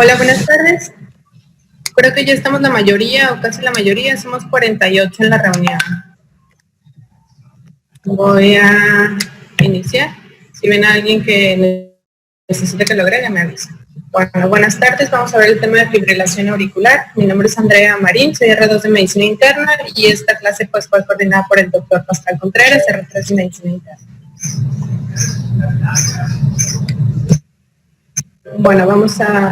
Hola, buenas tardes. Creo que ya estamos la mayoría, o casi la mayoría, somos 48 en la reunión. Voy a iniciar. Si ven a alguien que necesite que lo agregue, me avisa. Bueno, buenas tardes. Vamos a ver el tema de fibrilación auricular. Mi nombre es Andrea Marín, soy R2 de Medicina Interna y esta clase pues fue coordinada por el doctor Pascal Contreras, R3 de Medicina Interna. Bueno,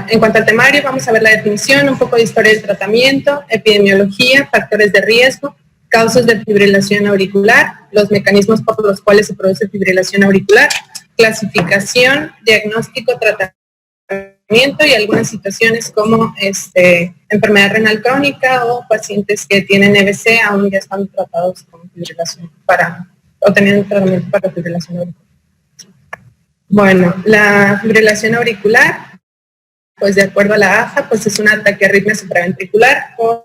en cuanto al temario, vamos a ver la definición, un poco de historia del tratamiento, epidemiología, factores de riesgo, causas de fibrilación auricular, los mecanismos por los cuales se produce fibrilación auricular, clasificación, diagnóstico, tratamiento y algunas situaciones como enfermedad renal crónica o pacientes que tienen EBC aún ya están tratados con fibrilación o teniendo tratamiento para fibrilación auricular. Bueno, la fibrilación auricular, pues de acuerdo a la AFA, pues es una taquiarritmia supraventricular con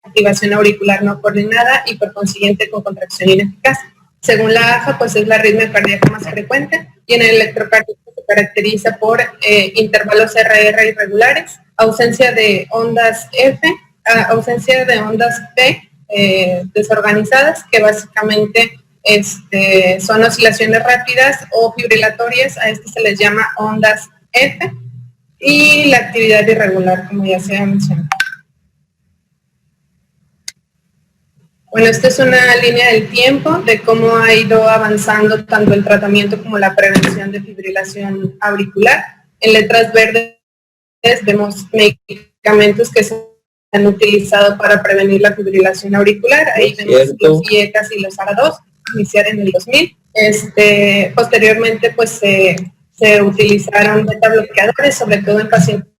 activación auricular no coordinada y por consiguiente con contracción ineficaz. Según la AFA, pues es la arritmia cardíaca más frecuente y en el electrocardiograma se caracteriza por intervalos RR irregulares, ausencia de ondas F, ausencia de ondas P desorganizadas, que básicamente son oscilaciones rápidas o fibrilatorias, a esto se les llama ondas F, y la actividad irregular, como ya se ha mencionado. Bueno, esta es una línea del tiempo de cómo ha ido avanzando tanto el tratamiento como la prevención de fibrilación auricular. En letras verdes vemos medicamentos que se han utilizado para prevenir la fibrilación auricular. Ahí vemos los IECAS y los ARA2, iniciaron en el 2000. Posteriormente, pues se utilizaron beta bloqueadores, sobre todo en pacientes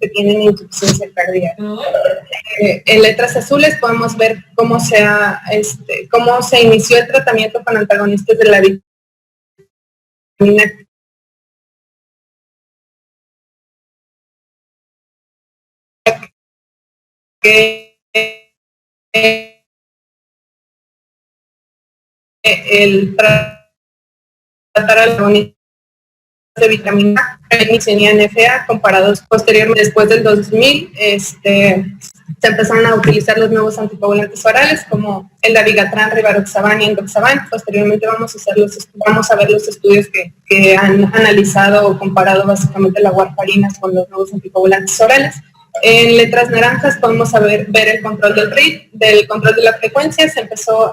que tienen insuficiencia cardíaca. En letras azules podemos ver cómo se inició el tratamiento con antagonistas de la vitamina que el tratar al antagonista de vitamina A y NFA comparados posteriormente después del 2000 se empezaron a utilizar los nuevos anticoagulantes orales como el dabigatran, rivaroxaban y endoxaban. Posteriormente vamos a ver los estudios que han analizado o comparado básicamente la warfarina con los nuevos anticoagulantes orales. En letras naranjas podemos ver el control del control de la frecuencia. Se empezó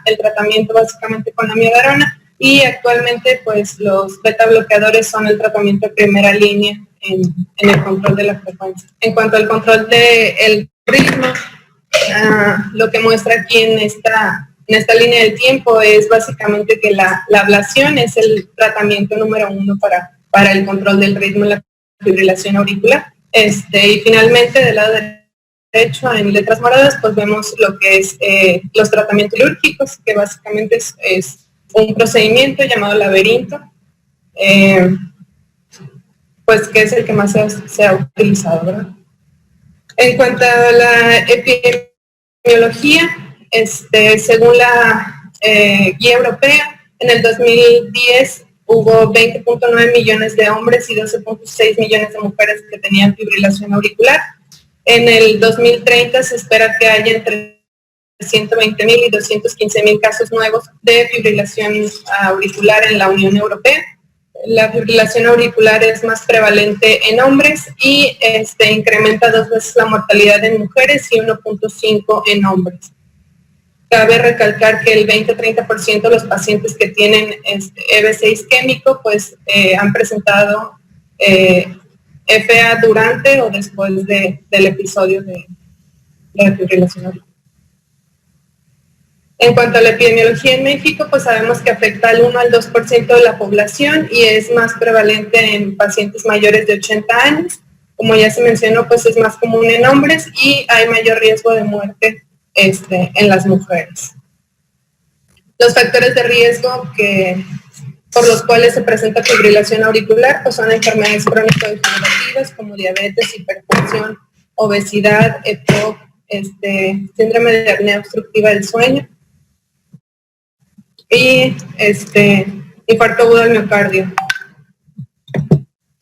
el tratamiento básicamente con amiodarona y actualmente pues los beta bloqueadores son el tratamiento de primera línea en el control de la frecuencia. En cuanto al control del ritmo, lo que muestra aquí en esta línea del tiempo es básicamente que la ablación es el tratamiento número 1 para el control del ritmo en la fibrilación auricular. Y finalmente del lado derecho en letras moradas pues vemos lo que es los tratamientos quirúrgicos, que básicamente es un procedimiento llamado laberinto, pues que es el que más se ha utilizado, ¿verdad? En cuanto a la epidemiología, según la guía europea, en el 2010 hubo 20.9 millones de hombres y 12.6 millones de mujeres que tenían fibrilación auricular. En el 2030 se espera que haya entre 120.000 y 215.000 casos nuevos de fibrilación auricular en la Unión Europea. La fibrilación auricular es más prevalente en hombres y incrementa 2 veces la mortalidad en mujeres y 1.5 en hombres. Cabe recalcar que el 20-30% de los pacientes que tienen EBC isquémico pues han presentado FA durante o después del episodio de fibrilación auricular. En cuanto a la epidemiología en México, pues sabemos que afecta al 1 al 2% de la población y es más prevalente en pacientes mayores de 80 años. Como ya se mencionó, pues es más común en hombres y hay mayor riesgo de muerte en las mujeres. Los factores de riesgo por los cuales se presenta fibrilación auricular pues son enfermedades crónico-degenerativas como diabetes, hipertensión, obesidad, EPOC, síndrome de apnea obstructiva del sueño y infarto agudo del miocardio.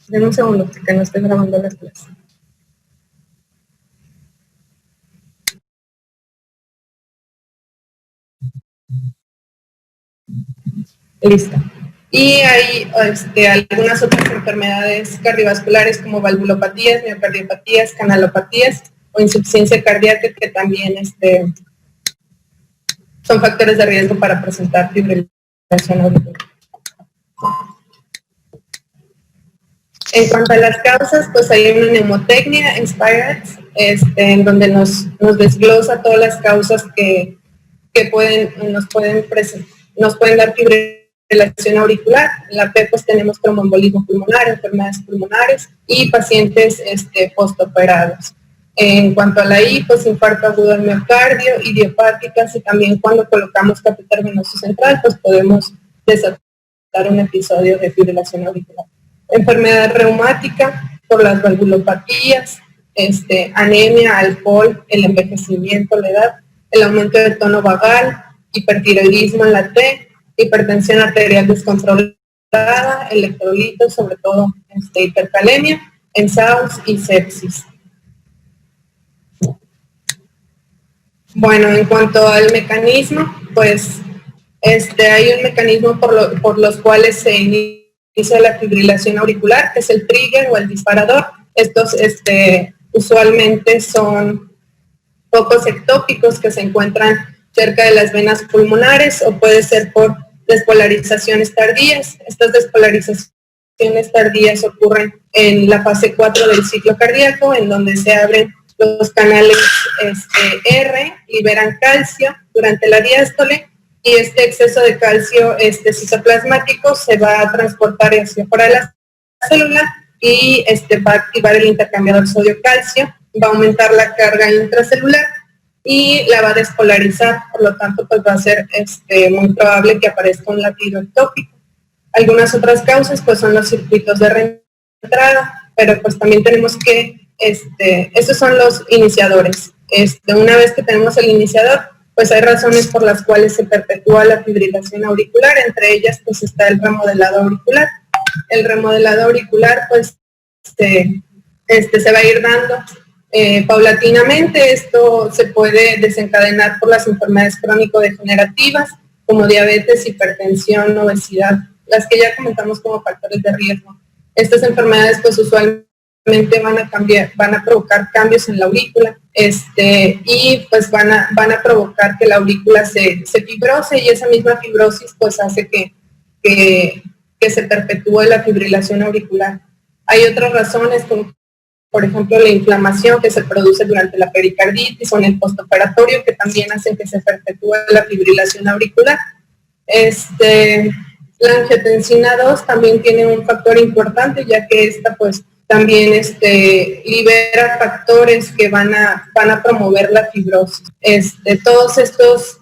Denme un segundo, que no estoy grabando la clase. Listo. Y hay algunas otras enfermedades cardiovasculares como valvulopatías, miocardiopatías, canalopatías o insuficiencia cardíaca que también son factores de riesgo para presentar fibrilación auricular. En cuanto a las causas, pues hay una mnemotecnia, Inspirax, en donde nos desglosa todas las causas que nos pueden dar fibrilación auricular. En la P pues tenemos tromboembolismo pulmonar, enfermedades pulmonares y pacientes postoperados. En cuanto a la I, pues infarto agudo del miocardio, idiopáticas, y también cuando colocamos catéter venoso central, pues podemos desatar un episodio de fibrilación auricular. Enfermedad reumática por las valvulopatías, anemia, alcohol, el envejecimiento, la edad, el aumento del tono vagal, hipertiroidismo en la T, hipertensión arterial descontrolada, electrolitos, sobre todo hipercalemia, ENSAUS y sepsis. Bueno, en cuanto al mecanismo, pues hay un mecanismo por los cuales se inicia la fibrilación auricular, que es el trigger o el disparador. Estos usualmente son focos ectópicos que se encuentran cerca de las venas pulmonares o puede ser por despolarizaciones tardías. Estas despolarizaciones tardías ocurren en la fase 4 del ciclo cardíaco, en donde se abren los canales R, liberan calcio durante la diástole y este exceso de calcio citoplasmático se va a transportar hacia fuera de la célula y va a activar el intercambiador sodio-calcio, va a aumentar la carga intracelular y la va a despolarizar, por lo tanto pues va a ser muy probable que aparezca un latido ectópico. Algunas otras causas pues son los circuitos de reentrada, pero pues también tenemos que, estos son los iniciadores. Una vez que tenemos el iniciador, pues hay razones por las cuales se perpetúa la fibrilación auricular, entre ellas pues está el remodelado auricular. El remodelado auricular pues se va a ir dando paulatinamente. Esto se puede desencadenar por las enfermedades crónico-degenerativas como diabetes, hipertensión, obesidad, las que ya comentamos como factores de riesgo. Estas enfermedades pues usualmente van a provocar cambios en la aurícula y pues van a provocar que la aurícula se fibrose y esa misma fibrosis pues hace que se perpetúe la fibrilación auricular. Hay otras razones como por ejemplo la inflamación que se produce durante la pericarditis o en el postoperatorio que también hacen que se perpetúe la fibrilación auricular. La angiotensina 2 también tiene un factor importante ya que esta pues también libera factores que van a promover la fibrosis. Todos estos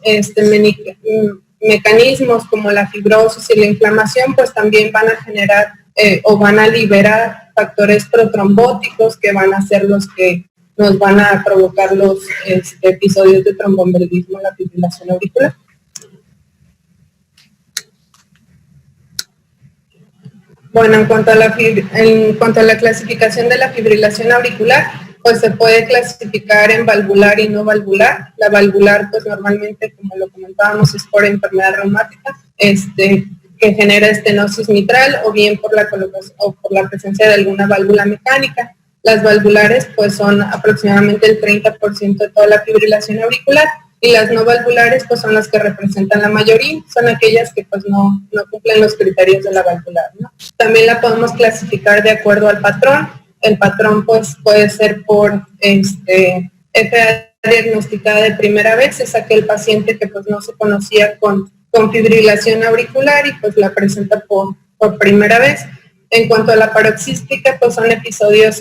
mecanismos como la fibrosis y la inflamación pues también van a generar o van a liberar factores protrombóticos que van a ser los que nos van a provocar los episodios de tromboembolismo en la fibrilación auricular. Bueno, en cuanto a la clasificación de la fibrilación auricular, pues se puede clasificar en valvular y no valvular. La valvular, pues normalmente, como lo comentábamos, es por enfermedad reumática, que genera estenosis mitral o bien por la presencia de alguna válvula mecánica. Las valvulares, pues son aproximadamente el 30% de toda la fibrilación auricular. Y las no valvulares pues son las que representan la mayoría, son aquellas que pues no cumplen los criterios de la valvular, ¿no? También la podemos clasificar de acuerdo al patrón. El patrón pues puede ser por FA diagnosticada de primera vez, es aquel paciente que pues no se conocía con fibrilación auricular y pues la presenta por primera vez. En cuanto a la paroxística, pues son episodios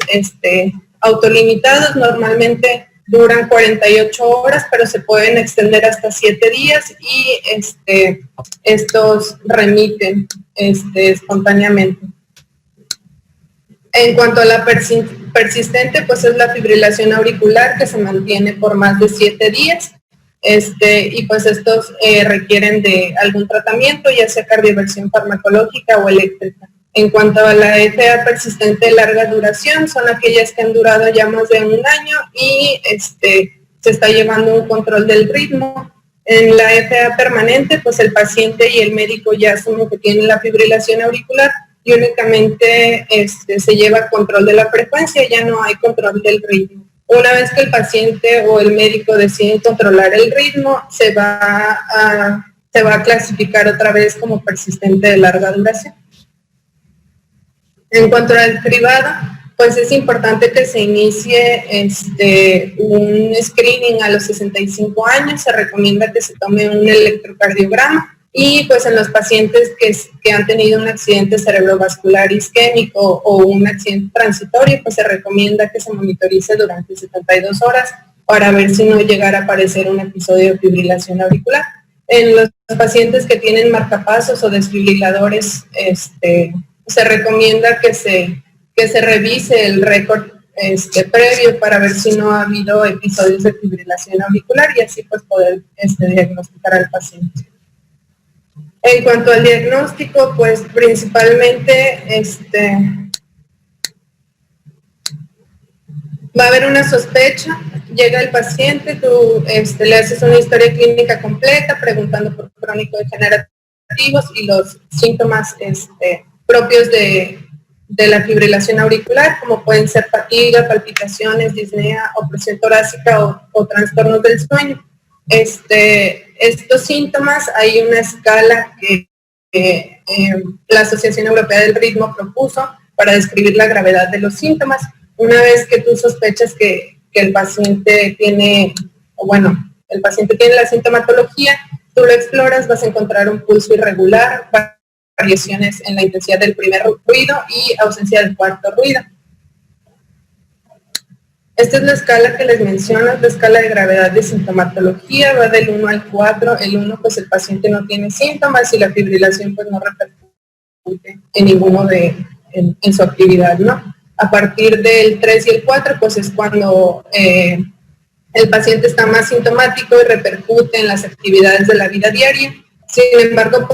autolimitados, normalmente duran 48 horas, pero se pueden extender hasta 7 días y estos remiten espontáneamente. En cuanto a la persistente, pues es la fibrilación auricular que se mantiene por más de 7 días y pues estos requieren de algún tratamiento, ya sea cardioversión farmacológica o eléctrica. En cuanto a la FA persistente de larga duración, son aquellas que han durado ya más de un año y se está llevando un control del ritmo. En la FA permanente, pues el paciente y el médico ya asumen que tienen la fibrilación auricular y únicamente se lleva control de la frecuencia, ya no hay control del ritmo. Una vez que el paciente o el médico deciden controlar el ritmo, se va a clasificar otra vez como persistente de larga duración. En cuanto al cribado, pues es importante que se inicie un screening a los 65 años, se recomienda que se tome un electrocardiograma y pues en los pacientes que han tenido un accidente cerebrovascular isquémico o un accidente transitorio, pues se recomienda que se monitorice durante 72 horas para ver si no llegara a aparecer un episodio de fibrilación auricular. En los pacientes que tienen marcapasos o desfibriladores, se recomienda que se revise el récord previo para ver si no ha habido episodios de fibrilación auricular y así pues poder diagnosticar al paciente. En cuanto al diagnóstico, pues principalmente va a haber una sospecha, llega el paciente, tú le haces una historia clínica completa preguntando por crónico-degenerativos y los síntomas propios de la fibrilación auricular, como pueden ser fatiga, palpitaciones, disnea, opresión torácica o trastornos del sueño. Estos síntomas, hay una escala que la Asociación Europea del Ritmo propuso para describir la gravedad de los síntomas. Una vez que tú sospechas que el paciente tiene, el paciente tiene la sintomatología, tú lo exploras, vas a encontrar un pulso irregular, variaciones en la intensidad del primer ruido y ausencia del cuarto ruido. Esta es la escala que les menciono, la escala de gravedad de sintomatología, va del 1 al 4, el 1 pues el paciente no tiene síntomas y la fibrilación pues no repercute en ninguno en su actividad, ¿no? A partir del 3 y el 4 pues es cuando el paciente está más sintomático y repercute en las actividades de la vida diaria. Sin embargo,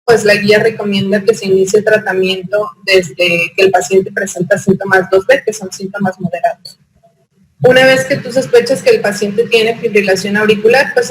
pues la guía recomienda que se inicie el tratamiento desde que el paciente presenta síntomas 2B, que son síntomas moderados. Una vez que tú sospechas que el paciente tiene fibrilación auricular, pues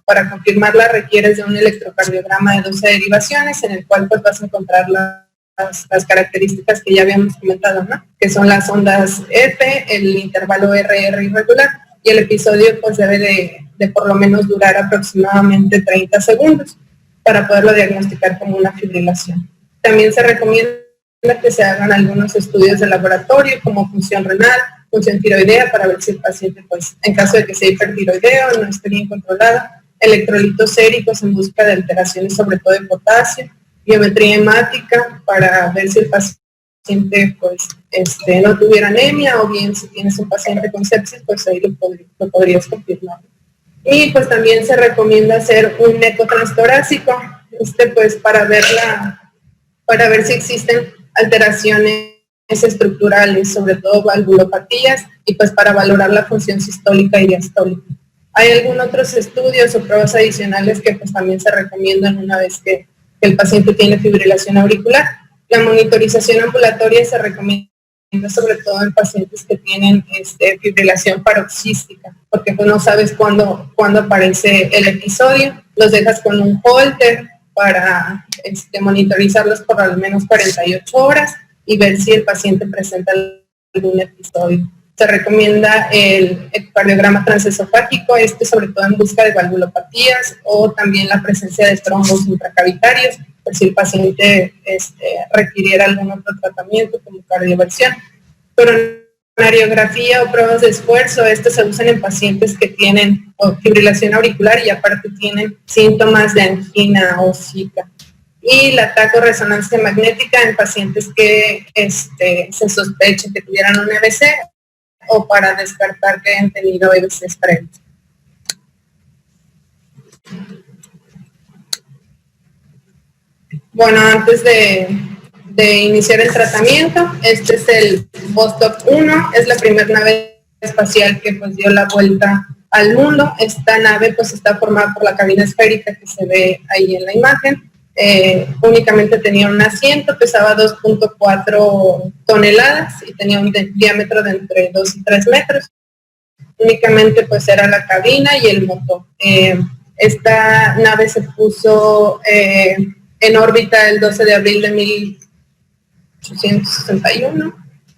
para confirmarla requieres de un electrocardiograma de 12 derivaciones, en el cual pues vas a encontrar las características que ya habíamos comentado, ¿no? Que son las ondas F, el intervalo RR irregular, y el episodio pues debe de por lo menos durar aproximadamente 30 segundos para poderlo diagnosticar como una fibrilación. También se recomienda que se hagan algunos estudios de laboratorio como función renal, función tiroidea, para ver si el paciente, pues, en caso de que sea hipertiroideo, no esté bien controlada, electrolitos séricos en busca de alteraciones, sobre todo de potasio, biometría hemática, para ver si el paciente, pues, no tuviera anemia, o bien si tienes un paciente con sepsis, pues ahí lo podrías confirmar. Y pues también se recomienda hacer un eco transtorácico, pues para ver si existen alteraciones estructurales, sobre todo valvulopatías, y pues para valorar la función sistólica y diastólica. Hay algunos otros estudios o pruebas adicionales que pues también se recomiendan una vez que el paciente tiene fibrilación auricular. La monitorización ambulatoria se recomienda sobre todo en pacientes que tienen fibrilación paroxística, porque pues no sabes cuándo aparece el episodio, los dejas con un holter para monitorizarlos por al menos 48 horas y ver si el paciente presenta algún episodio. Se recomienda el ecocardiograma transesofágico, sobre todo en busca de valvulopatías o también la presencia de trombos intracavitarios, por si el paciente requiriera algún otro tratamiento como cardioversión. Coronariografía o pruebas de esfuerzo, se usan en pacientes que tienen fibrilación auricular y aparte tienen síntomas de angina o zika. Y la taco-resonancia magnética en pacientes que se sospecha que tuvieran un EBC o para descartar que hayan tenido EBCs previos. Bueno, antes de iniciar el tratamiento, este es el Vostok 1, es la primera nave espacial que pues dio la vuelta al mundo. Esta nave pues está formada por la cabina esférica que se ve ahí en la imagen. únicamente tenía un asiento, pesaba 2.4 toneladas y tenía un diámetro de entre 2 y 3 metros. Únicamente pues era la cabina y el motor. Esta nave se puso en órbita el 12 de abril de 1861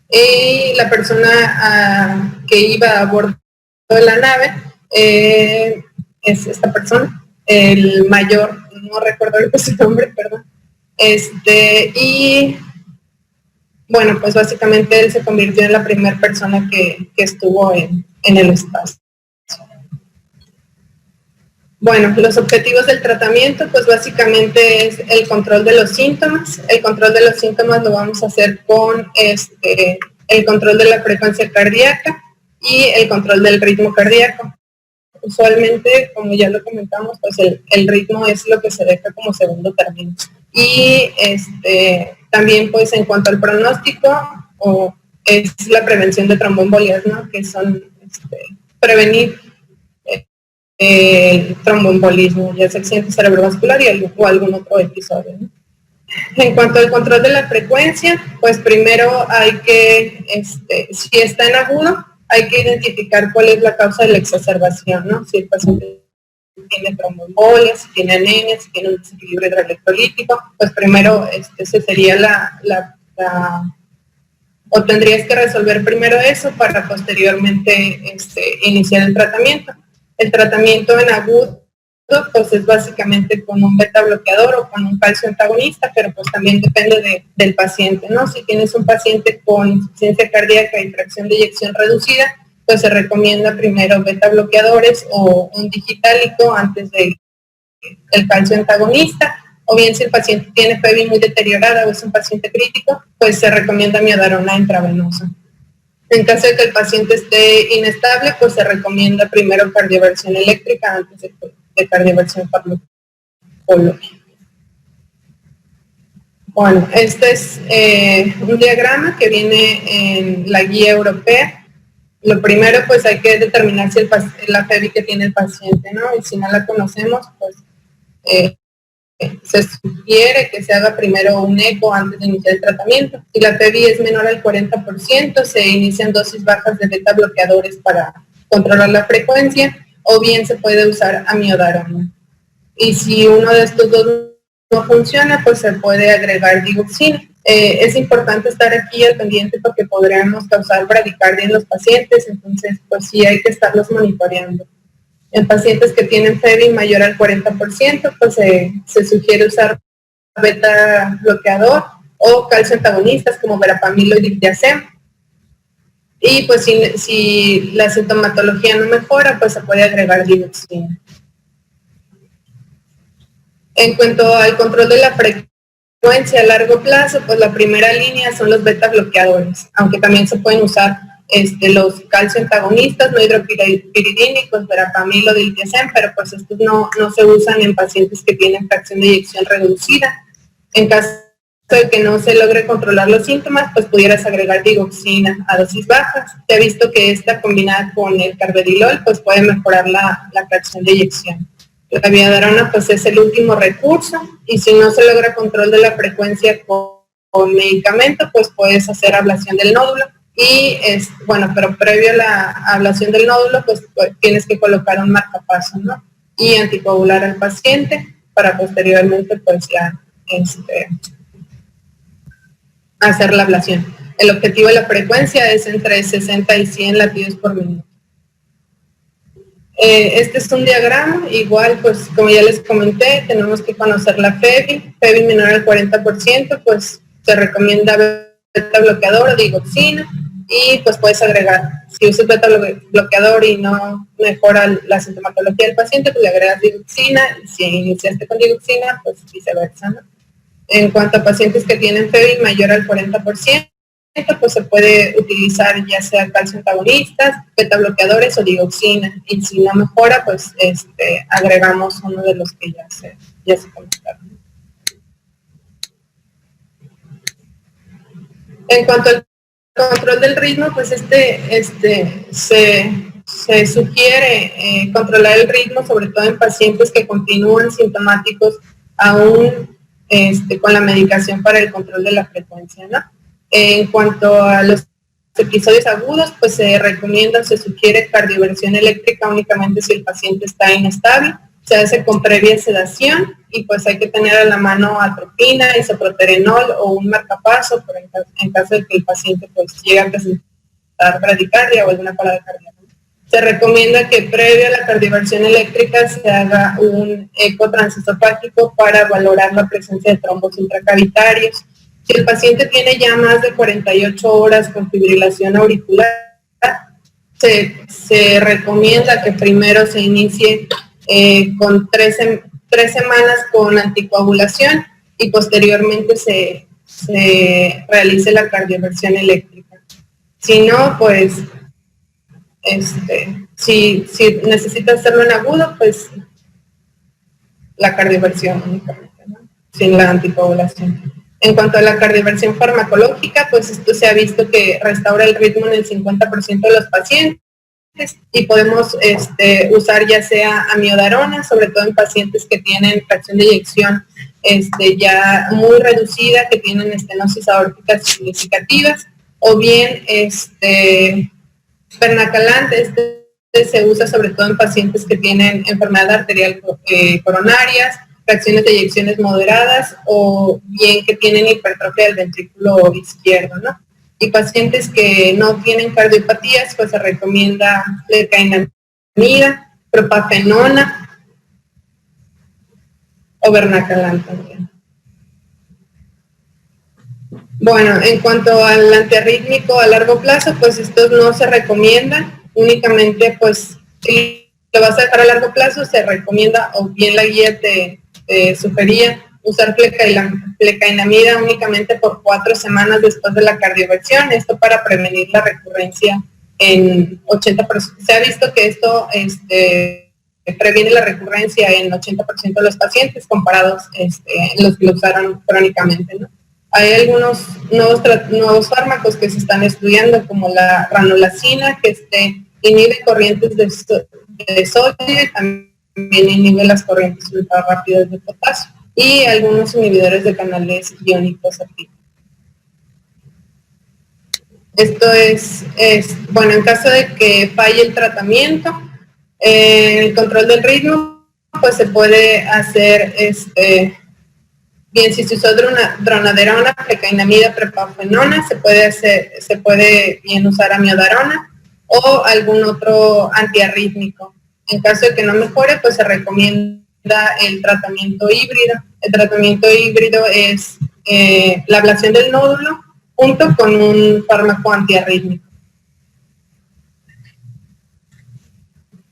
y la persona que iba a bordo de la nave es esta persona, el mayor, no recuerdo su nombre, perdón. Y bueno, pues básicamente él se convirtió en la primera persona que estuvo en el espacio. Bueno, los objetivos del tratamiento, pues básicamente es el control de los síntomas. El control de los síntomas lo vamos a hacer con el control de la frecuencia cardíaca y el control del ritmo cardíaco. Usualmente, como ya lo comentamos, pues el ritmo es lo que se deja como segundo término. Y también, pues en cuanto al pronóstico, es la prevención de tromboembolias, ¿no? Que son prevenir el tromboembolismo, ya sea accidente cerebrovascular o algún otro episodio, ¿no? En cuanto al control de la frecuencia, pues primero hay que, si está en agudo, hay que identificar cuál es la causa de la exacerbación, ¿no? Si el paciente tiene tromboembolia, si tiene anemia, si tiene un desequilibrio hidroelectrolítico, pues primero ese sería o tendrías que resolver primero eso para posteriormente iniciar el tratamiento. El tratamiento en agudo pues es básicamente con un beta bloqueador o con un calcio antagonista, pero pues también depende del paciente, ¿no? Si tienes un paciente con insuficiencia cardíaca y fracción de eyección reducida, pues se recomienda primero beta bloqueadores o un digitálico antes del calcio antagonista, o bien si el paciente tiene FEBI muy deteriorada o es un paciente crítico, pues se recomienda miodarona intravenosa. En caso de que el paciente esté inestable, pues se recomienda primero cardioversión eléctrica antes de cardioversión farmacológica. Bueno, este es un diagrama que viene en la guía europea. Lo primero, pues hay que determinar si la FEBI que tiene el paciente, ¿no? Y si no la conocemos, pues se sugiere que se haga primero un eco antes de iniciar el tratamiento. Si la FEBI es menor al 40%, se inician dosis bajas de beta bloqueadores para controlar la frecuencia, o bien se puede usar amiodarona. Y si uno de estos dos no funciona, pues se puede agregar digoxina. Es importante estar aquí al pendiente porque podríamos causar bradicardia en los pacientes, entonces pues sí hay que estarlos monitoreando. En pacientes que tienen FEBI mayor al 40%, pues se sugiere usar beta bloqueador o calcio antagonistas como verapamil o diltiazem. Y pues si la sintomatología no mejora, pues se puede agregar digoxina. En cuanto al control de la frecuencia a largo plazo, pues la primera línea son los beta bloqueadores, aunque también se pueden usar los calcio antagonistas, no hidropiridínicos, verapamil o diltiazem, pero pues estos no se usan en pacientes que tienen fracción de eyección reducida. En caso de que no se logre controlar los síntomas, pues pudieras agregar digoxina a dosis bajas. Se ha visto que esta combinada con el carvedilol pues puede mejorar la fracción de eyección. La amiodarona pues es el último recurso y si no se logra control de la frecuencia con medicamento, pues puedes hacer ablación del nódulo. Y bueno, pero previo a la ablación del nódulo, pues tienes que colocar un marcapaso, ¿no? Y anticoagular al paciente para posteriormente, pues ya hacer la ablación. El objetivo de la frecuencia es entre 60 y 100 latidos por minuto. Este es un diagrama, igual, pues como ya les comenté, tenemos que conocer la FEBI. FEBI menor al 40%, pues se recomienda beta bloqueador o digoxina. Y pues puedes agregar, si usas beta bloqueador y no mejora la sintomatología del paciente, pues le agregas digoxina, y si iniciaste con digoxina, pues viceversa, ¿no? En cuanto a pacientes que tienen FEBI mayor al 40%, pues se puede utilizar ya sea calcio antagonistas, beta bloqueadores o digoxina, y si no mejora, pues agregamos uno de los que ya se comentaron. En cuanto al control del ritmo, pues se sugiere controlar el ritmo, sobre todo en pacientes que continúan sintomáticos aún con la medicación para el control de la frecuencia, ¿no? En cuanto a los episodios agudos, pues se recomienda, se sugiere cardioversión eléctrica únicamente si el paciente está inestable, se hace con previa sedación y pues hay que tener a la mano atropina, isoproterenol o un marcapaso, pero en caso de que el paciente pues llegue a presentar bradicardia o alguna parada cardíaca. Se recomienda que previo a la cardioversión eléctrica se haga un eco transesofágico para valorar la presencia de trombos intracavitarios. Si el paciente tiene ya más de 48 horas con fibrilación auricular, se recomienda que primero se inicie con 3 semanas con anticoagulación y posteriormente se realice la cardioversión eléctrica. Si no, pues, si necesita hacerlo en agudo, pues la cardioversión únicamente, ¿no? Sin la anticoagulación. En cuanto a la cardioversión farmacológica, pues esto se ha visto que restaura el ritmo en el 50% de los pacientes y podemos usar ya sea amiodarona, sobre todo en pacientes que tienen fracción de eyección ya muy reducida, que tienen estenosis aórticas significativas, o bien Pernacalant, se usa sobre todo en pacientes que tienen enfermedad arterial coronarias, fracciones de eyecciones moderadas o bien que tienen hipertrofia del ventrículo izquierdo, ¿no? Y pacientes que no tienen cardiopatías, pues se recomienda flecainamida, propafenona o Pernacalant también. Bueno, en cuanto al antiarrítmico a largo plazo, pues estos no se recomiendan, únicamente pues si lo vas a dejar a largo plazo se recomienda, o bien la guía te sugería usar flecainamida únicamente por 4 semanas después de la cardioversión, esto para prevenir la recurrencia en 80%. Se ha visto que esto previene la recurrencia en 80% de los pacientes comparados los que lo usaron crónicamente, ¿no? Hay algunos nuevos fármacos que se están estudiando, como la ranolacina, que inhibe corrientes de sodio y también inhibe las corrientes ultra rápidas de potasio, y algunos inhibidores de canales iónicos activos. Esto es, bueno, en caso de que falle el tratamiento, el control del ritmo, pues se puede hacer bien, si se usó dronaderona, flecainamida, propafenona, se puede bien usar amiodarona o algún otro antiarrítmico. En caso de que no mejore, pues se recomienda el tratamiento híbrido. El tratamiento híbrido es la ablación del nódulo junto con un fármaco antiarrítmico.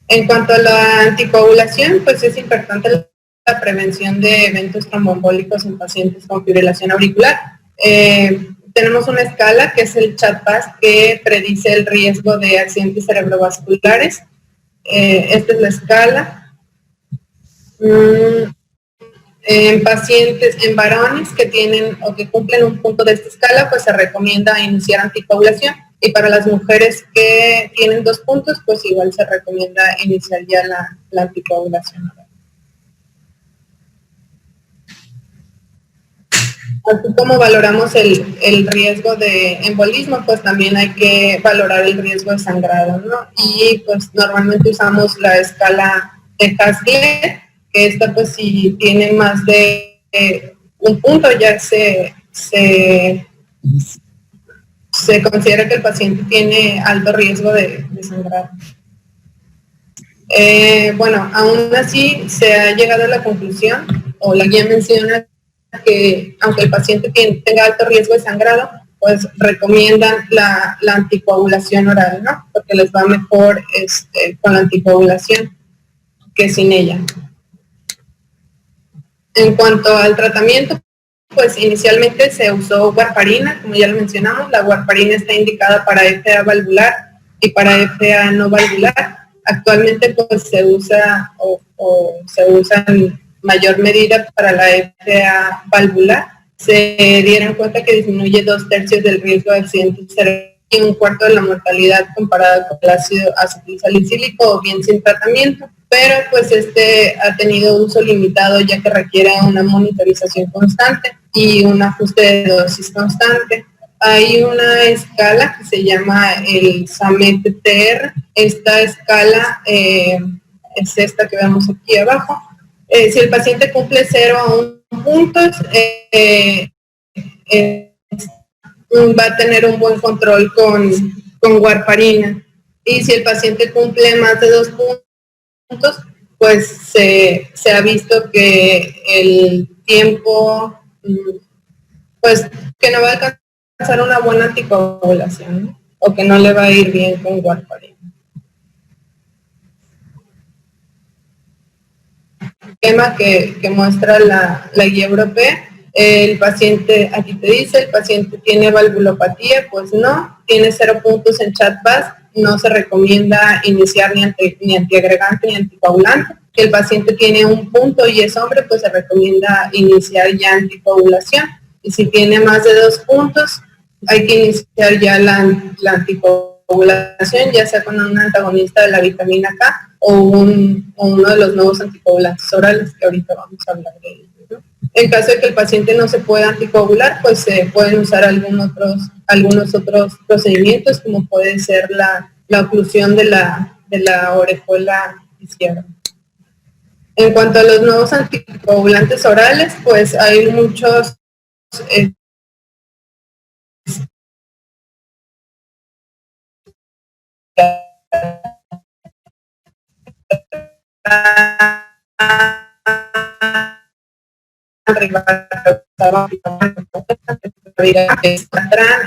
En cuanto a la anticoagulación, pues es importante la prevención de eventos tromboembólicos en pacientes con fibrilación auricular. Tenemos una escala que es el CHAD-PAS, que predice el riesgo de accidentes cerebrovasculares. Esta es la escala. En pacientes, en varones que tienen o que cumplen un punto de esta escala, pues se recomienda iniciar anticoagulación. Y para las mujeres que tienen 2 puntos, pues igual se recomienda iniciar ya la anticoagulación. Así como valoramos el riesgo de embolismo, pues también hay que valorar el riesgo de sangrado, ¿no? Y pues normalmente usamos la escala de Hasler, que esta pues si tiene más de un punto ya se considera que el paciente tiene alto riesgo de sangrado. Bueno, aún así se ha llegado a la conclusión, o la guía menciona que aunque el paciente tenga alto riesgo de sangrado, pues recomiendan la anticoagulación oral, ¿no? Porque les va mejor con la anticoagulación que sin ella. En cuanto al tratamiento, pues inicialmente se usó warfarina, como ya lo mencionamos. La warfarina está indicada para FA valvular y para FA no valvular. Actualmente pues se usa o se usa en mayor medida para la FA valvular. Se dieron cuenta que disminuye 2/3 del riesgo de accidentes cerebrales y 1/4 de la mortalidad comparada con el ácido acetilsalicílico o bien sin tratamiento. pero pues ha tenido uso limitado ya que requiere una monitorización constante y un ajuste de dosis constante. Hay una escala que se llama el SAMET-TR. Esta escala es esta que vemos aquí abajo. Si el paciente cumple 0 a 1 puntos, va a tener un buen control con warfarina. Y si el paciente cumple más de 2 puntos, pues se ha visto que el tiempo, pues que no va a alcanzar una buena anticoagulación, ¿no? O que no le va a ir bien con warfarina. Esquema que muestra la guía europea. El paciente, aquí te dice, el paciente tiene valvulopatía, pues no, tiene 0 puntos en chat-VAS, no se recomienda iniciar ni antiagregante ni anticoagulante. Que el paciente tiene 1 punto y es hombre, pues se recomienda iniciar ya anticoagulación. Y si tiene más de 2 puntos, hay que iniciar ya la anticoagulación, ya sea con un antagonista de la vitamina K o uno de los nuevos anticoagulantes orales, que ahorita vamos a hablar de ellos, ¿no? En caso de que el paciente no se pueda anticoagular, pues se pueden usar algunos otros procedimientos, como puede ser la oclusión de la orejuela izquierda. En cuanto a los nuevos anticoagulantes orales, pues hay muchos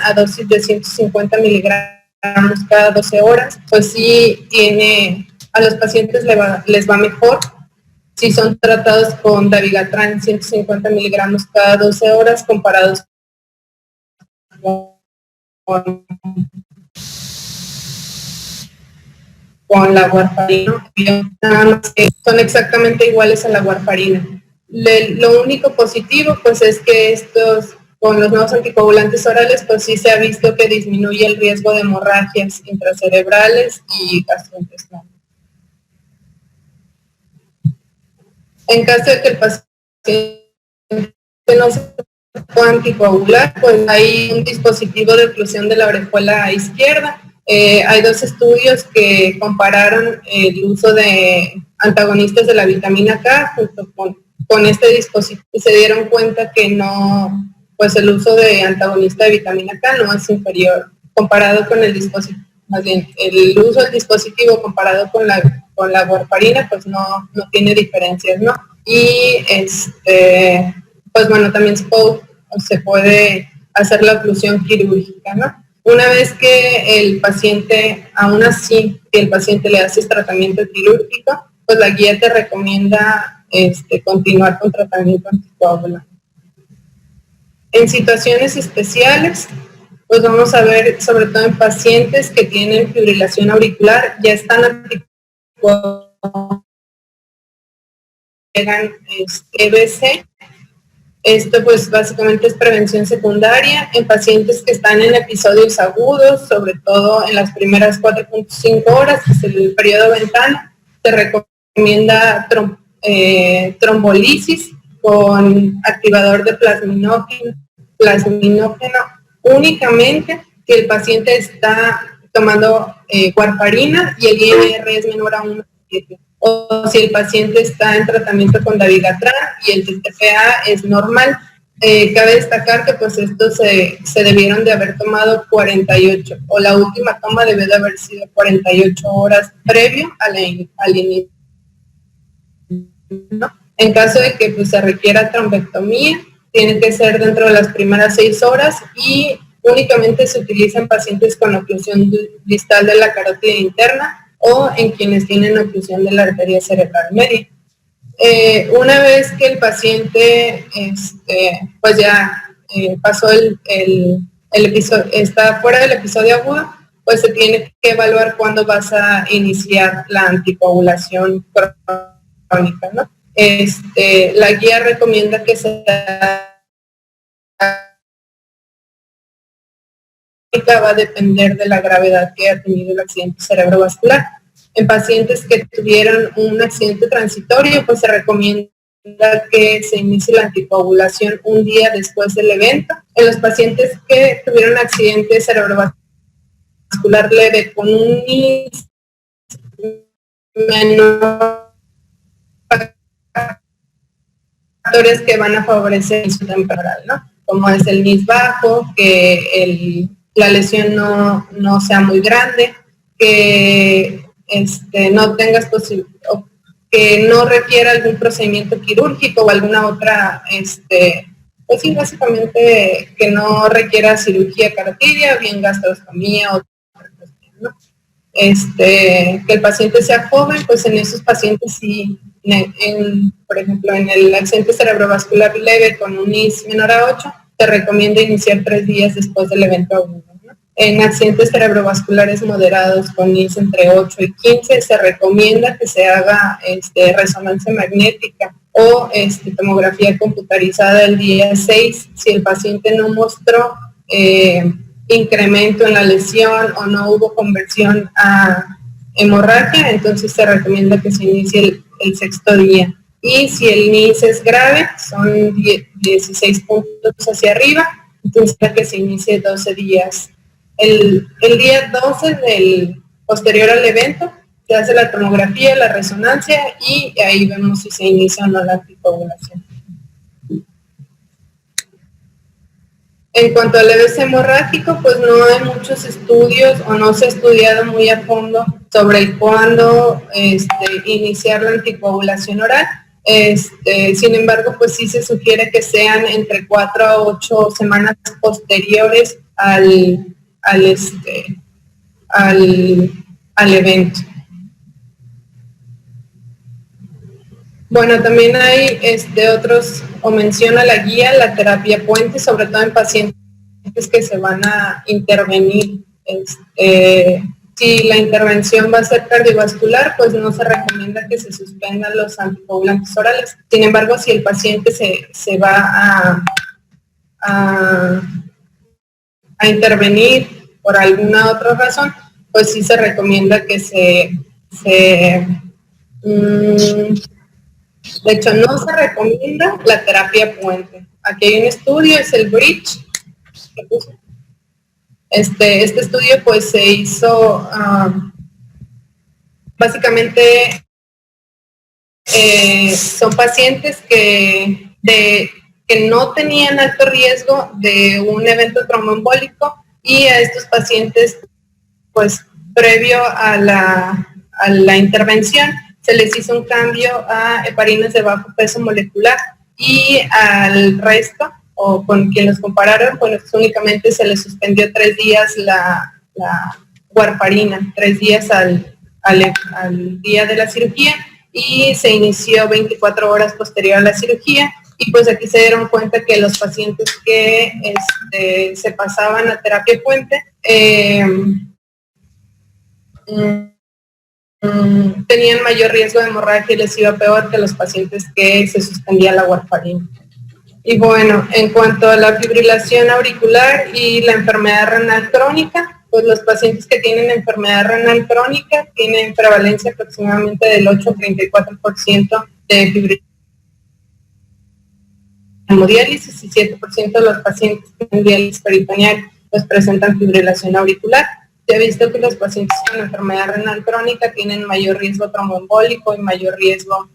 a dosis de 150 miligramos cada 12 horas, pues sí tiene, a los pacientes les va mejor si son tratados con dabigatran 150 miligramos cada 12 horas comparados con la warfarina. Nada más que son exactamente iguales a la warfarina. Lo único positivo pues es que con los nuevos anticoagulantes orales pues sí se ha visto que disminuye el riesgo de hemorragias intracerebrales y gastrointestinales. En caso de que el paciente no se pueda anticoagular, pues hay un dispositivo de oclusión de la orejuela izquierda. Hay 2 estudios que compararon el uso de antagonistas de la vitamina K junto con este dispositivo y se dieron cuenta que no, pues el uso de antagonista de vitamina K no es inferior comparado con el dispositivo, más bien el uso del dispositivo comparado con la warfarina, pues no tiene diferencias, ¿no? Y pues bueno, también se puede hacer la oclusión quirúrgica, ¿no? Una vez que el paciente, aún así, que el paciente le hace tratamiento quirúrgico, pues la guía te recomienda continuar con tratamiento anticoagulante. En situaciones especiales, pues vamos a ver, sobre todo en pacientes que tienen fibrilación auricular, ya están anticoagulados, llegan EBC. Esto pues básicamente es prevención secundaria en pacientes que están en episodios agudos, sobre todo en las primeras 4.5 horas, que es el periodo ventana. Se recomienda trombolisis con activador de plasminógeno únicamente que el paciente está tomando warfarina y el INR es menor a 1,7. O si el paciente está en tratamiento con dabigatran y el TTFA es normal. Cabe destacar que pues estos se debieron de haber tomado 48, o la última toma debe de haber sido 48 horas previo al inicio, ¿no? En caso de que pues, se requiera trombectomía, tiene que ser dentro de las primeras 6 horas y únicamente se utiliza en pacientes con oclusión distal de la carótida interna o en quienes tienen oclusión de la arteria cerebral media. Una vez que el paciente pues ya pasó el episodio, está fuera del episodio agudo, pues se tiene que evaluar cuándo vas a iniciar la anticoagulación crónica, ¿no? La guía recomienda que va a depender de la gravedad que ha tenido el accidente cerebrovascular. En pacientes que tuvieron un accidente transitorio, pues se recomienda que se inicie la anticoagulación un día después del evento. En los pacientes que tuvieron accidente cerebrovascular leve con un NIS menor, factores que van a favorecer su temporal, ¿no? Como es el NIS bajo, que la lesión no sea muy grande, que no tengas que no requiera algún procedimiento quirúrgico o alguna otra, pues sí, básicamente que no requiera cirugía carotidia, bien gastrostomía o otra cuestión, ¿no? Que el paciente sea joven, pues en esos pacientes sí, por ejemplo, en el accidente cerebrovascular leve con un NIS menor a 8, se recomienda iniciar 3 días después del evento agudo, ¿no? En accidentes cerebrovasculares moderados con NIS entre 8 y 15 se recomienda que se haga resonancia magnética o tomografía computarizada el día 6 si el paciente no mostró incremento en la lesión o no hubo conversión a hemorragia, entonces se recomienda que se inicie el 6º día. Y si el NIS es grave, son 16 puntos hacia arriba, entonces que se inicie 12 días. El día 12 del posterior al evento se hace la tomografía, la resonancia y ahí vemos si se inicia o no la anticoagulación. En cuanto al EBC hemorrágico, pues no hay muchos estudios o no se ha estudiado muy a fondo sobre cuándo iniciar la anticoagulación oral. Sin embargo, pues sí se sugiere que sean entre 4 a 8 semanas posteriores al evento. Bueno, también hay otros, o menciona la guía, la terapia puente, sobre todo en pacientes que se van a intervenir. Si la intervención va a ser cardiovascular, pues no se recomienda que se suspendan los anticoagulantes orales. Sin embargo, si el paciente se va a intervenir por alguna otra razón, pues sí se recomienda que de hecho, no se recomienda la terapia puente. Aquí hay un estudio, es el Bridge. Este estudio pues se hizo básicamente son pacientes que no tenían alto riesgo de un evento tromboembólico y a estos pacientes pues previo a la intervención se les hizo un cambio a heparinas de bajo peso molecular y al resto, o con quien los compararon, pues únicamente se les suspendió 3 días la warfarina, 3 días al día de la cirugía y se inició 24 horas posterior a la cirugía. Y pues aquí se dieron cuenta que los pacientes que se pasaban a terapia puente tenían mayor riesgo de hemorragia y les iba peor que los pacientes que se suspendía la warfarina. Y bueno, en cuanto a la fibrilación auricular y la enfermedad renal crónica, pues los pacientes que tienen enfermedad renal crónica tienen prevalencia aproximadamente del 8 al 34% de fibrilación hemodiálisis y 7% de los pacientes que tienen diálisis peritoneal pues presentan fibrilación auricular. Se ha visto que los pacientes con enfermedad renal crónica tienen mayor riesgo tromboembólico y mayor riesgo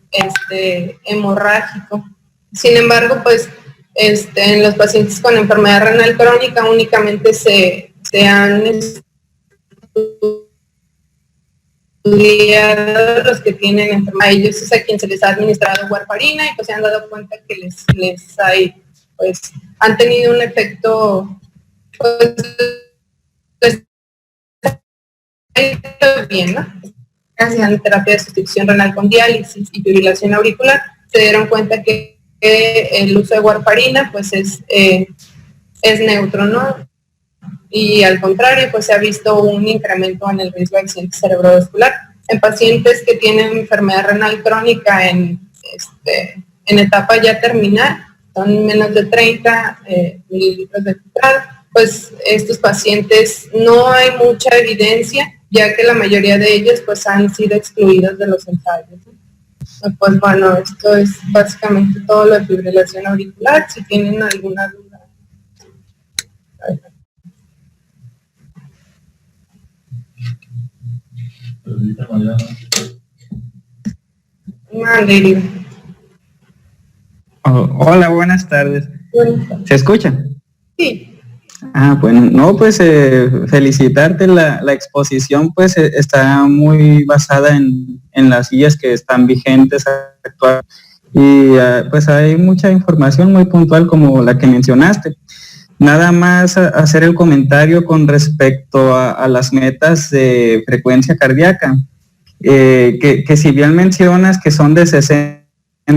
hemorrágico. Sin embargo, pues en los pacientes con enfermedad renal crónica únicamente se han estudiado los que tienen enfermedad. Ellos es a quien se les ha administrado warfarina y pues se han dado cuenta que han tenido un efecto pues bien, ¿no? Gracias a la terapia de sustitución renal con diálisis y fibrilación auricular, se dieron cuenta que el uso de warfarina pues es neutro, ¿no? Y al contrario, pues se ha visto un incremento en el riesgo de accidente cerebrovascular. En pacientes que tienen enfermedad renal crónica en etapa ya terminal, son menos de 30 mililitros de citrato, pues estos pacientes no hay mucha evidencia ya que la mayoría de ellos pues han sido excluidos de los ensayos. Pues bueno, esto es básicamente todo lo de fibrilación auricular. Si tienen alguna duda. Hola, buenas tardes. ¿Se escucha? Sí. Bueno, no, pues felicitarte, la exposición pues está muy basada en las guías que están vigentes actuales y pues hay mucha información muy puntual como la que mencionaste. Nada más hacer el comentario con respecto a las metas de frecuencia cardíaca, que si bien mencionas que son de 60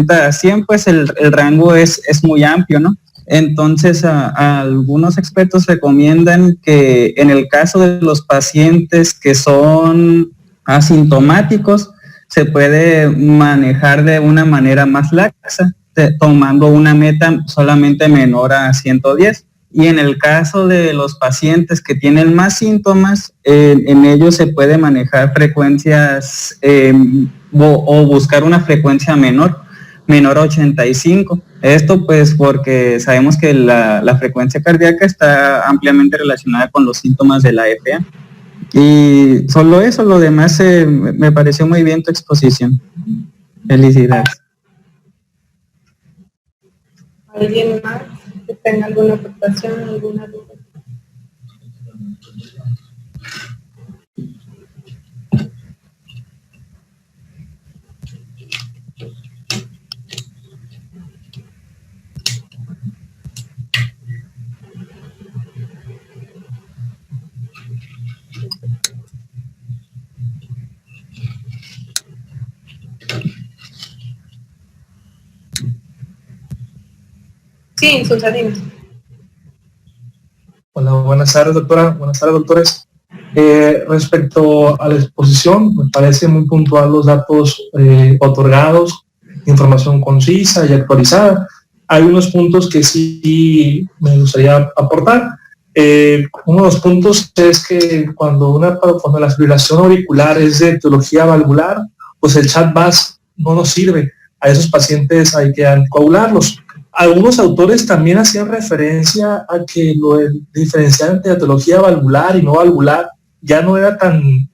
a 100, pues el rango es muy amplio, ¿no? Entonces, algunos expertos recomiendan que en el caso de los pacientes que son asintomáticos, se puede manejar de una manera más laxa, tomando una meta solamente menor a 110. Y en el caso de los pacientes que tienen más síntomas, en ellos se puede manejar frecuencias o buscar una frecuencia menor a 85. Esto pues porque sabemos que la frecuencia cardíaca está ampliamente relacionada con los síntomas de la EPA. Y solo eso, lo demás me pareció muy bien tu exposición. Felicidades. ¿Alguien más que tenga alguna preocupación, alguna duda? Sí, Susana. Hola, buenas tardes, doctora. Buenas tardes, doctores. Respecto a la exposición, me parece muy puntual los datos otorgados, información concisa y actualizada. Hay unos puntos que sí me gustaría aportar. Uno de los puntos es que cuando la fibrilación auricular es de etiología valvular, pues el chat-VAS no nos sirve. A esos pacientes hay que anticoagularlos. Algunos autores también hacían referencia a que lo de diferenciar entre etiología valvular y no valvular ya no era tan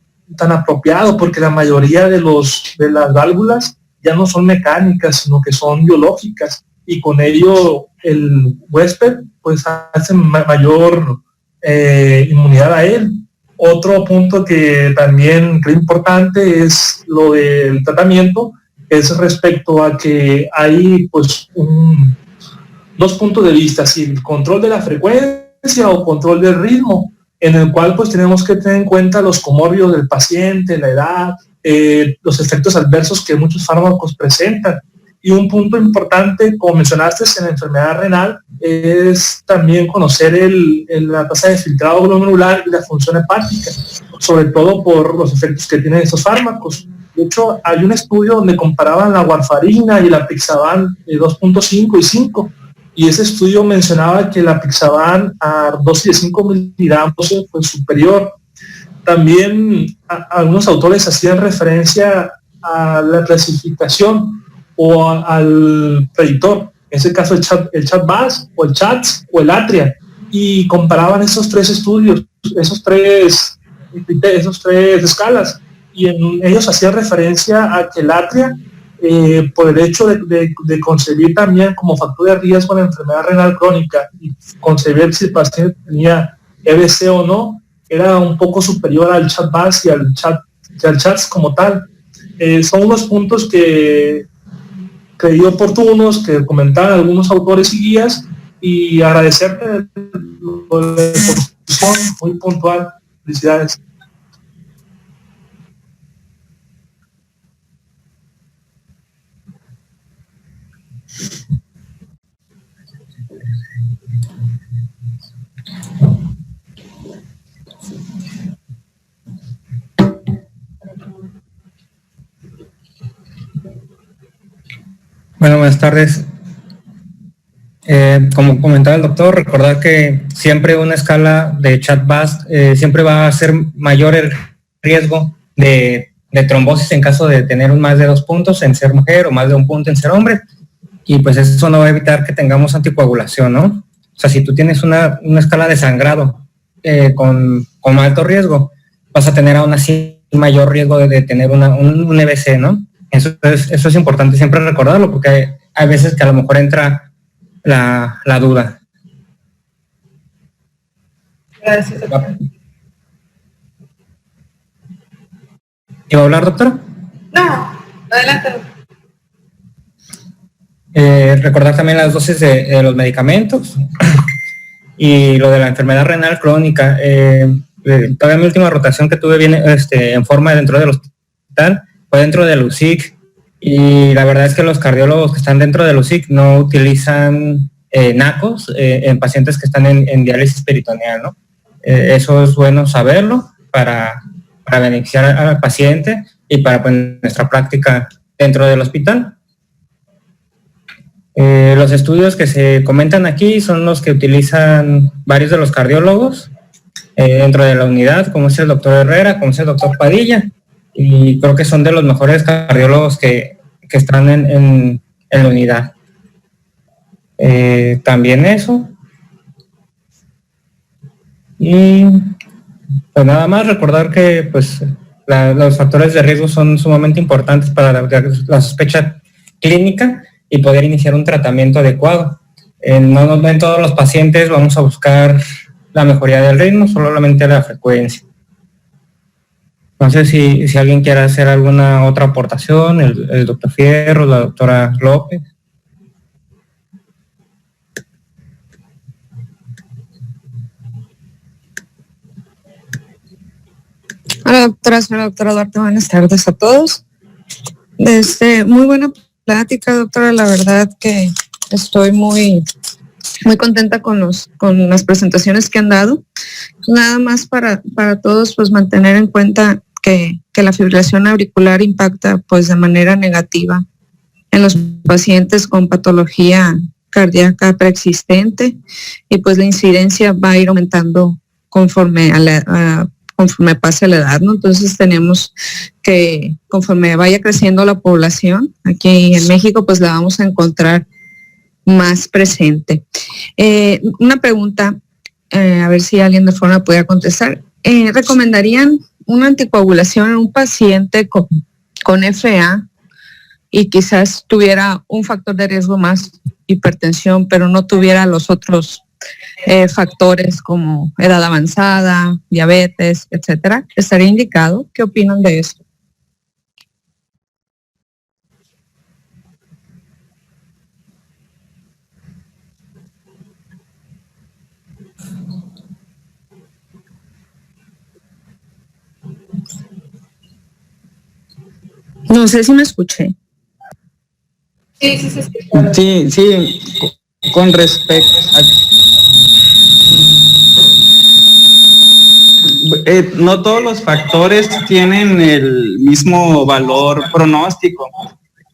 apropiado, porque la mayoría de las válvulas ya no son mecánicas, sino que son biológicas, y con ello el huésped pues hace mayor inmunidad a él. Otro punto que también creo importante es lo del tratamiento, es respecto a que hay pues dos puntos de vista, si el control de la frecuencia o control del ritmo, en el cual pues tenemos que tener en cuenta los comórbidos del paciente, la edad, los efectos adversos que muchos fármacos presentan. Y un punto importante, como mencionaste, en la enfermedad renal, es también conocer la tasa de filtrado glomerular y la función hepática, sobre todo por los efectos que tienen estos fármacos. De hecho, hay un estudio donde comparaban la warfarina y la apixaban de 2.5 y 5, y ese estudio mencionaba que la apixaban a dosis de 5 miligramos fue superior. También algunos autores hacían referencia a la clasificación o al predictor, en ese caso el chat-VAS o el CHATS o el ATRIA, y comparaban esos tres estudios, esos tres escalas, y en ellos hacían referencia a que el ATRIA, por el hecho de concebir también como factor de riesgo en la enfermedad renal crónica y concebir si el paciente tenía EBC o no, era un poco superior al chat-VAS y al CHATS como tal. Son unos puntos que creí oportunos, que comentaban algunos autores y guías, y agradecerte por la exposición muy puntual. Felicidades. Bueno, buenas tardes. Como comentaba el doctor, recordar que siempre una escala de chat-VAS siempre va a ser mayor riesgo de trombosis en caso de tener más de 2 puntos en ser mujer o más de 1 punto en ser hombre, y pues eso no va a evitar que tengamos anticoagulación, ¿no? O sea, si tú tienes una escala de sangrado con alto riesgo, vas a tener aún así mayor riesgo de tener un EBC, ¿no? Eso es importante siempre recordarlo, porque hay veces que a lo mejor entra la duda. Gracias, doctor. ¿Iba a hablar, doctora? No, adelante, doctor. Recordar también las dosis de los medicamentos y lo de la enfermedad renal crónica. Todavía mi última rotación que tuve viene en forma dentro del hospital, fue dentro del USIC, y la verdad es que los cardiólogos que están dentro del USIC no utilizan NACOS en pacientes que están en diálisis peritoneal, ¿no? Eso es bueno saberlo para beneficiar al paciente y para nuestra práctica dentro del hospital. Los estudios que se comentan aquí son los que utilizan varios de los cardiólogos dentro de la unidad, como es el doctor Herrera, como es el doctor Padilla, y creo que son de los mejores cardiólogos que están en la unidad. También eso. Y pues nada más recordar que pues los factores de riesgo son sumamente importantes para la sospecha clínica y poder iniciar un tratamiento adecuado. No en todos los pacientes vamos a buscar la mejoría del ritmo, solamente la frecuencia. No sé si alguien quiere hacer alguna otra aportación, el doctor Fierro, la doctora López. Hola, doctora Duarte, buenas tardes a todos. Muy buena plática, doctora, la verdad que estoy muy contenta con las presentaciones que han dado. Nada más para todos, pues mantener en cuenta que la fibrilación auricular impacta pues de manera negativa en los pacientes con patología cardíaca preexistente, y pues la incidencia va a ir aumentando conforme pase la edad, ¿no? Entonces tenemos que, conforme vaya creciendo la población, aquí en México, pues la vamos a encontrar más presente. Una pregunta, a ver si alguien de forma pudiera contestar. ¿Recomendarían una anticoagulación en un paciente con FA y quizás tuviera un factor de riesgo más, hipertensión, pero no tuviera los otros factores como edad avanzada, diabetes, etcétera? ¿Estaría indicado? ¿Qué opinan de esto? No sé si me escuché. Sí, con respecto a... no todos los factores tienen el mismo valor pronóstico.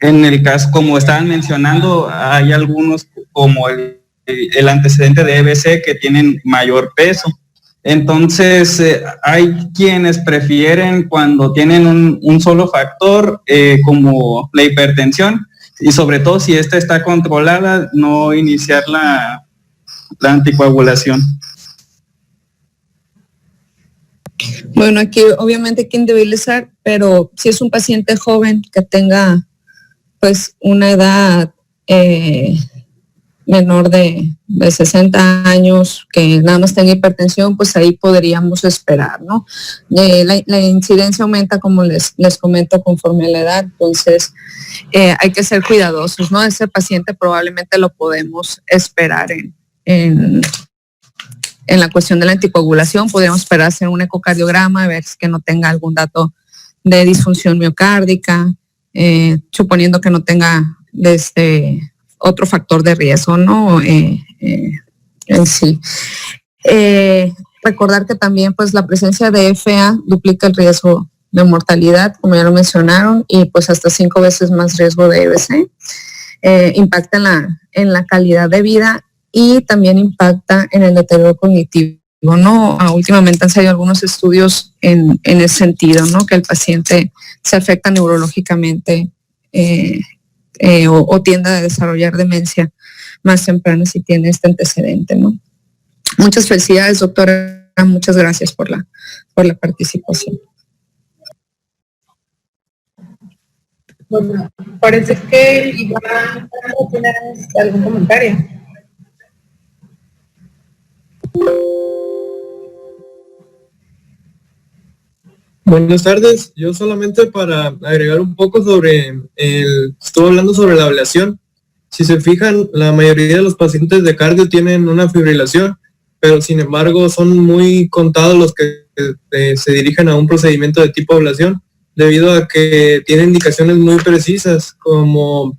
En el caso, como estaban mencionando, hay algunos como el antecedente de EBC que tienen mayor peso. Entonces, hay quienes prefieren cuando tienen un solo factor, como la hipertensión, y sobre todo si esta está controlada, no iniciar la anticoagulación. Bueno, aquí obviamente hay que individualizar, pero si es un paciente joven que tenga pues una edad menor de 60 años, que nada más tenga hipertensión, pues ahí podríamos esperar, ¿no? La incidencia aumenta, como les comento, conforme a la edad, entonces hay que ser cuidadosos, ¿no? Ese paciente probablemente lo podemos esperar en la cuestión de la anticoagulación. Podríamos esperar hacer un ecocardiograma, a ver que no tenga algún dato de disfunción miocárdica, suponiendo que no tenga otro factor de riesgo, ¿no? En sí. Recordar que también pues la presencia de FA duplica el riesgo de mortalidad, como ya lo mencionaron, y pues hasta 5 veces más riesgo de EBC. Impacta en la calidad de vida y también impacta en el deterioro cognitivo ¿no? Últimamente han salido algunos estudios en ese sentido, ¿no? Que el paciente se afecta neurológicamente o tiende a desarrollar demencia más temprana si tiene este antecedente, ¿no? Muchas felicidades, doctora. Muchas gracias por la participación. Bueno, parece que Iván tiene algún comentario. Buenas tardes, yo solamente para agregar un poco sobre estuve hablando sobre la ablación. Si se fijan, la mayoría de los pacientes de cardio tienen una fibrilación, pero sin embargo son muy contados los que se dirigen a un procedimiento de tipo ablación, debido a que tienen indicaciones muy precisas, como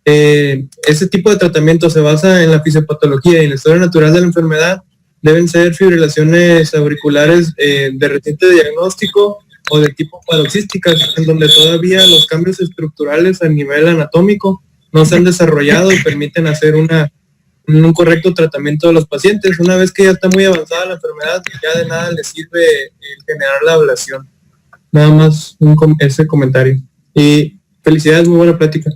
ese tipo de tratamiento se basa en la fisiopatología y en la historia natural de la enfermedad. Deben ser fibrilaciones auriculares de reciente diagnóstico o de tipo paroxísticas, en donde todavía los cambios estructurales a nivel anatómico no se han desarrollado y permiten hacer un correcto tratamiento de los pacientes. Una vez que ya está muy avanzada la enfermedad, ya de nada les sirve generar la ablación. Nada más ese comentario. Y felicidades, muy buena plática.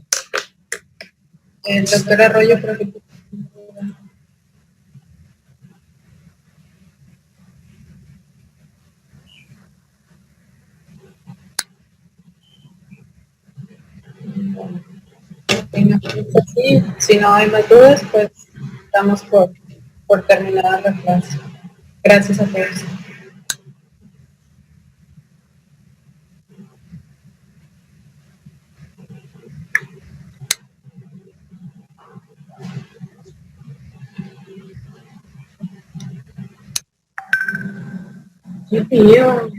Doctor Arroyo, creo que... Si no hay más dudas, pues estamos por terminar la clase. Gracias a todos. Qué tío.